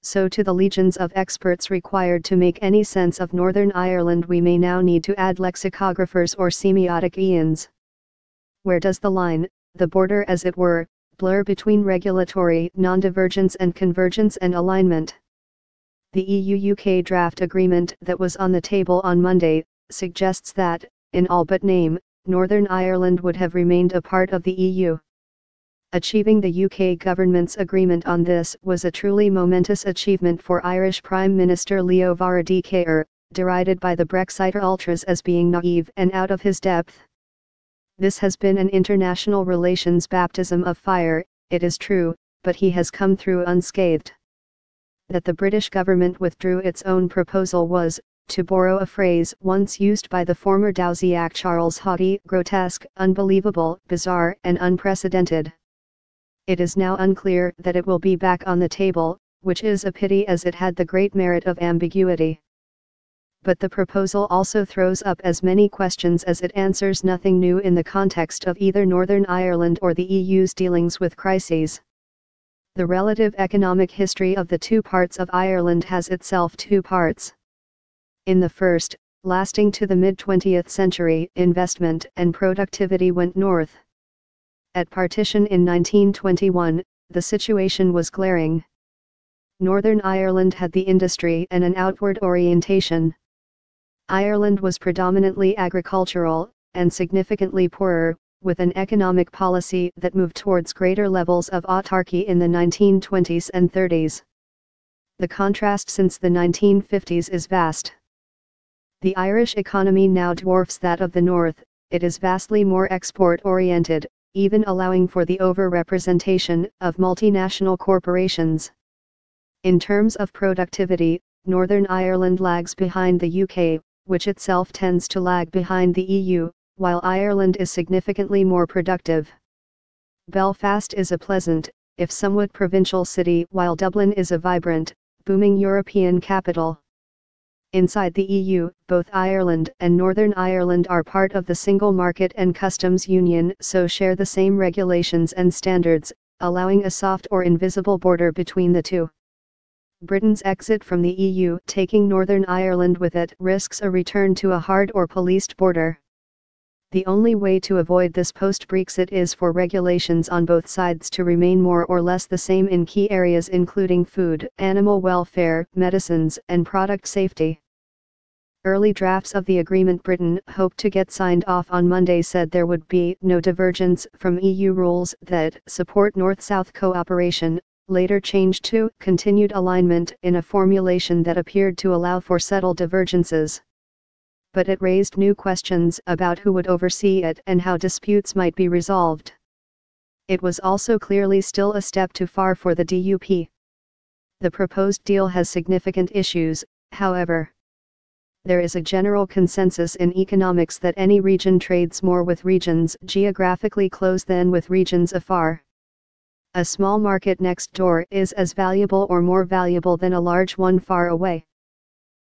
so to the legions of experts required to make any sense of Northern Ireland we may now need to add lexicographers or semiotic eons. Where does the line, the border as it were, blur between regulatory non-divergence and convergence and alignment? The EU-UK draft agreement that was on the table on Monday suggests that, in all but name, Northern Ireland would have remained a part of the EU. Achieving the UK government's agreement on this was a truly momentous achievement for Irish Prime Minister Leo Varadkar, derided by the Brexiter ultras as being naive and out of his depth. This has been an international relations baptism of fire, it is true, but he has come through unscathed. That the British government withdrew its own proposal was, to borrow a phrase once used by the former Dowsiak Charles Haughty, grotesque, unbelievable, bizarre and unprecedented. It is now unclear that it will be back on the table, which is a pity as it had the great merit of ambiguity. But the proposal also throws up as many questions as it answers nothing new in the context of either Northern Ireland or the EU's dealings with crises. The relative economic history of the two parts of Ireland has itself two parts. In the first, lasting to the mid-20th century, investment and productivity went north. At partition in 1921, the situation was glaring. Northern Ireland had the industry and an outward orientation. Ireland was predominantly agricultural, and significantly poorer, with an economic policy that moved towards greater levels of autarky in the 1920s and 30s. The contrast since the 1950s is vast. The Irish economy now dwarfs that of the North, it is vastly more export-oriented, even allowing for the over-representation of multinational corporations. In terms of productivity, Northern Ireland lags behind the UK, which itself tends to lag behind the EU, while Ireland is significantly more productive. Belfast is a pleasant, if somewhat provincial city, while Dublin is a vibrant, booming European capital. Inside the EU, both Ireland and Northern Ireland are part of the single market and customs union, so share the same regulations and standards, allowing a soft or invisible border between the two. Britain's exit from the EU, taking Northern Ireland with it, risks a return to a hard or policed border. The only way to avoid this post-Brexit is for regulations on both sides to remain more or less the same in key areas including food, animal welfare, medicines, and product safety. Early drafts of the agreement Britain hoped to get signed off on Monday said there would be no divergence from EU rules that support North-South cooperation, later changed to continued alignment in a formulation that appeared to allow for subtle divergences. But it raised new questions about who would oversee it and how disputes might be resolved. It was also clearly still a step too far for the DUP. The proposed deal has significant issues, however. There is a general consensus in economics that any region trades more with regions geographically close than with regions afar. A small market next door is as valuable or more valuable than a large one far away.